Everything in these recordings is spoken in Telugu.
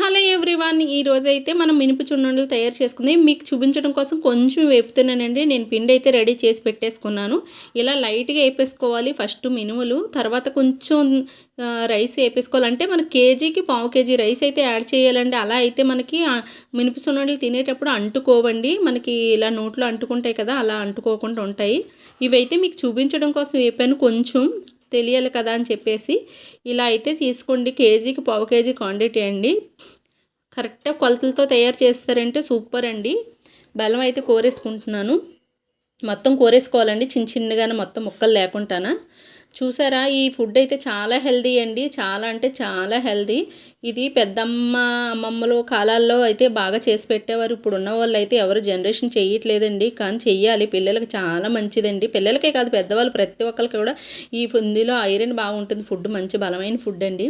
హలో ఎవ్రీవన్, ఈ రోజైతే మనం మినుపు చున్నుండలు తయారు చేసుకుంది మీకు చూపించడం కోసం కొంచెం వేపుతున్నానండి. నేను పిండి అయితే రెడీ చేసి పెట్టేసుకున్నాను. ఇలా లైట్గా వేపేసుకోవాలి ఫస్ట్ మినుములు, తర్వాత కొంచెం రైస్ వేపేసుకోవాలి. అంటే మన కేజీకి పావు కేజీ రైస్ అయితే యాడ్ చేయాలండి. అలా అయితే మనకి మినుపు చున్నుండలు తినేటప్పుడు అంటుకోవండి, మనకి ఇలా నోట్లో అంటుకుంటాయి కదా, అలా అంటుకోకుండా ఉంటాయి. ఇవైతే మీకు చూపించడం కోసం వేపాను, కొంచెం తెలియాలి కదా అని చెప్పేసి. ఇలా అయితే తీసుకోండి, కేజీకి పావు కేజీ క్వాంటిటీ అండి. కరెక్ట్గా కొలతలతో తయారు చేస్తారంటే సూపర్ అండి. బెల్లం అయితే కోరేసుకుంటున్నాను, మొత్తం కోరేసుకోవాలండి చిన్న చిన్నగానే, మొత్తం ముక్కలు లేకుండానా. చూసారా, ఈ ఫుడ్ అయితే చాలా హెల్దీ అండి, చాలా అంటే చాలా హెల్దీ. ఇది పెద్దమ్మ అమ్మమ్మలు కాలాల్లో అయితే బాగా చేసి పెట్టేవారు. ఇప్పుడు ఉన్న వాళ్ళు అయితే ఎవరు జనరేషన్ చేయట్లేదండి, కానీ చెయ్యాలి. పిల్లలకి చాలా మంచిదండి, పిల్లలకే కాదు పెద్దవాళ్ళు ప్రతి ఒక్కరికి కూడా. ఈ ఇందులో ఐరన్ బాగుంటుంది, ఫుడ్ మంచి బలమైన ఫుడ్ అండి.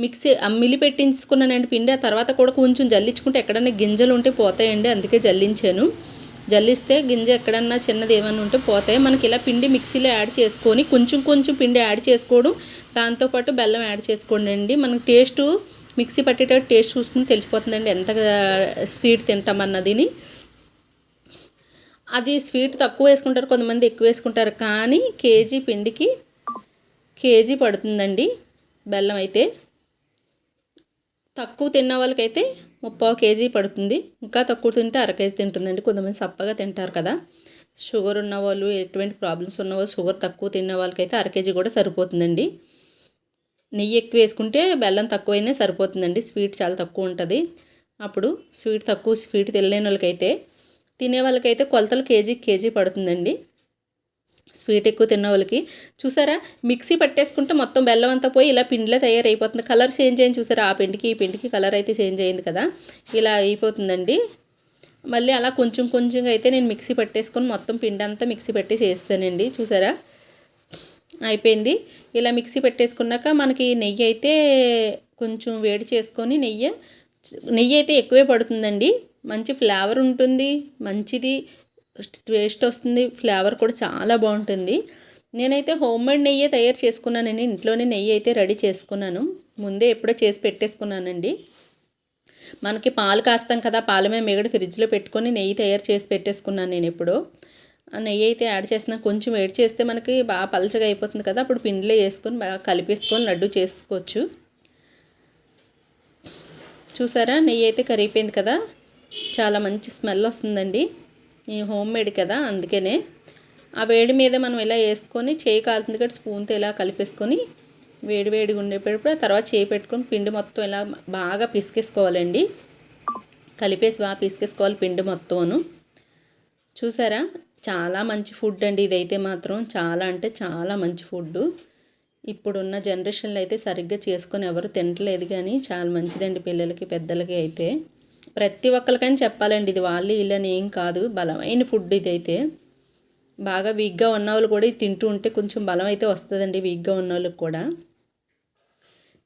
మిక్సీ మిల్లి పెట్టించుకున్నానండి పిండి. ఆ తర్వాత కూడా కొంచెం జల్లించుకుంటే ఎక్కడన్నా గింజలు ఉంటే పోతాయండి, అందుకే జల్లించాను. జల్లిస్తే గింజ ఎక్కడన్నా చిన్నది ఏమైనా ఉంటే పోతాయి. మనకి ఇలా పిండి మిక్సీలో యాడ్ చేసుకొని కొంచెం కొంచెం పిండి యాడ్ చేసుకోవడం, దాంతోపాటు బెల్లం యాడ్ చేసుకోండి అండి. మనకి టేస్ట్ మిక్సీ పట్టేటప్పుడు టేస్ట్ చూసుకుని తెలిసిపోతుందండి ఎంత స్వీట్ తింటామన్నదిని. అది స్వీట్ తక్కువ వేసుకుంటారు కొంతమంది, ఎక్కువ వేసుకుంటారు. కానీ కేజీ పిండికి కేజీ పడుతుందండి బెల్లం అయితే. తక్కువ తిన్న వాళ్ళకైతే 30 కేజీ పడుతుంది, ఇంకా తక్కువ తింటే అర కేజీ తింటుందండి. కొంతమంది సప్పగా తింటారు కదా, షుగర్ ఉన్నవాళ్ళు, ఎటువంటి ప్రాబ్లమ్స్ ఉన్నవాళ్ళు, షుగర్ తక్కువ తిన్న వాళ్ళకైతే అర కేజీ కూడా సరిపోతుందండి. నెయ్యి ఎక్కువ వేసుకుంటే బెల్లం తక్కువైనా సరిపోతుందండి, స్వీట్ చాలా తక్కువ ఉంటుంది. అప్పుడు స్వీట్ తినలేని వాళ్ళకైతే, తినే వాళ్ళకైతే కొలతలు కేజీ పడుతుందండి, స్వీట్ ఎక్కువ తిన్న వాళ్ళకి. చూసారా, మిక్సీ పట్టేసుకుంటే మొత్తం బెల్లం అంతా పోయి ఇలా పిండిలో తయారైపోతుంది. కలర్ చేంజ్ అయింది చూసారా, ఆ పిండికి ఈ పిండికి కలర్ అయితే చేంజ్ అయింది కదా, ఇలా అయిపోతుందండి. మళ్ళీ అలా కొంచెం కొంచెంగా అయితే నేను మిక్సీ పట్టేసుకొని మొత్తం పిండి అంతా మిక్సీ పెట్టి చేస్తానండి. చూసారా, అయిపోయింది. ఇలా మిక్సీ పెట్టేసుకున్నాక మనకి నెయ్యి అయితే కొంచెం వేడి చేసుకొని, నెయ్యి అయితే ఎక్కువే పడుతుందండి. మంచి ఫ్లేవర్ ఉంటుంది, మంచిది టేస్ట్ వస్తుంది, ఫ్లేవర్ కూడా చాలా బాగుంటుంది. నేనైతే హోమ్మేడ్ నెయ్యి తయారు చేసుకున్నానండి, ఇంట్లోనే నెయ్యి అయితే రెడీ చేసుకున్నాను, ముందే ఎప్పుడో చేసి పెట్టేసుకున్నానండి. మనకి పాలు కాస్తాం కదా, పాలమే మిగడ ఫ్రిడ్జ్లో పెట్టుకొని నెయ్యి తయారు చేసి పెట్టేసుకున్నాను నేను ఎప్పుడో. ఆ నెయ్యి అయితే యాడ్ చేసిన, కొంచెం వేడి చేస్తే మనకి బాగా పలచగా అయిపోతుంది కదా, అప్పుడు పిండిలో వేసుకొని బాగా కలిపేసుకొని లడ్డు చేసుకోవచ్చు. చూసారా, నెయ్యి అయితే కరిగిపోయింది కదా, చాలా మంచి స్మెల్ వస్తుందండి. ఈ హోమ్ మేడ్ కదా, అందుకనే. ఆ వేడి మీద మనం ఇలా వేసుకొని, చేయి కాలుతుంది కాబట్టి స్పూన్తో ఇలా కలిపేసుకొని వేడిగా ఉండేటప్పుడు ఆ తర్వాత చేయి పెట్టుకొని పిండి మొత్తం ఇలా బాగా పిసికేసుకోవాలండి. కలిపేసి బాగా పిసికేసుకోవాలి పిండి మొత్తమును. చూసారా, చాలా మంచి ఫుడ్ అండి ఇదైతే మాత్రం, చాలా అంటే చాలా మంచి ఫుడ్. ఇప్పుడున్న జనరేషన్లో అయితే సరిగ్గా చేసుకొని ఎవరు తినట్లేదు, కానీ చాలా మంచిదండి పిల్లలకి పెద్దలకి అయితే. ప్రతి ఒక్కరికైనా చెప్పాలండి, ఇది వాళ్ళు వీళ్ళని ఏం కాదు, బలమైన ఫుడ్ ఇదైతే. బాగా వీక్గా ఉన్నవాళ్ళు కూడా ఇది తింటూ ఉంటే కొంచెం బలం అయితే వస్తుందండి, వీక్గా ఉన్న వాళ్ళకి కూడా.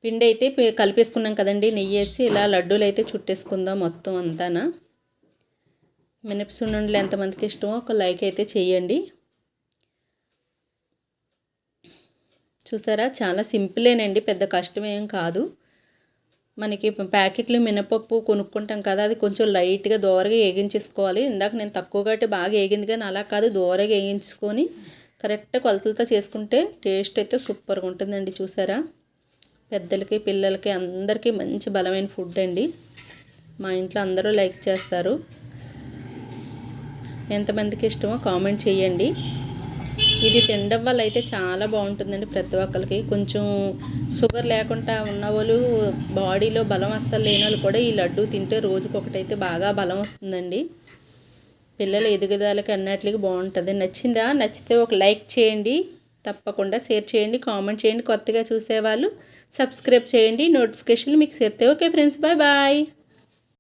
పిండి అయితే కలిపేసుకున్నాం కదండి, నెయ్యి వేసి ఇలా లడ్డూలు అయితే చుట్టేసుకుందాం మొత్తం అంతానా. మినపసున్నుండలు ఎంతమందికి ఇష్టమో ఒక లైక్ అయితే చేయండి. చూసారా, చాలా సింపులేనండి, పెద్ద కష్టమేం కాదు. మనకి ప్యాకెట్లు మినపప్పు కొనుక్కుంటాం కదా, అది కొంచెం లైట్గా దోరగా వేగించేసుకోవాలి. ఇందాక నేను తక్కువ కాబట్టి బాగా వేగింది, కానీ అలా కాదు, దోరగా వేగించుకొని కరెక్ట్ కొలతలతో చేసుకుంటే టేస్ట్ అయితే సూపర్గా ఉంటుందండి. చూసారా, పెద్దలకి పిల్లలకి అందరికీ మంచి బలమైన ఫుడ్ అండి. మా ఇంట్లో అందరూ లైక్ చేస్తారు. ఎంతమందికి ఇష్టమో కామెంట్ చేయండి. ఇది తినడం వల్ల అయితే చాలా బాగుంటుందండి ప్రతి ఒక్కరికి. కొంచెం షుగర్ లేకుండా ఉన్నవాళ్ళు, బాడీలో బలం అస్సలు లేని వాళ్ళు కూడా ఈ లడ్డు తింటే రోజుకొకటైతే బాగా బలం వస్తుందండి. పిల్లల ఎదుగుదలకి అన్నట్లుగా బాగుంటుంది. నచ్చితే ఒక లైక్ చేయండి, తప్పకుండా షేర్ చేయండి, కామెంట్ చేయండి. కొత్తగా చూసేవాళ్ళు సబ్స్క్రైబ్ చేయండి, నోటిఫికేషన్లు మీకు చేరుతాయి. Okay friends, bye.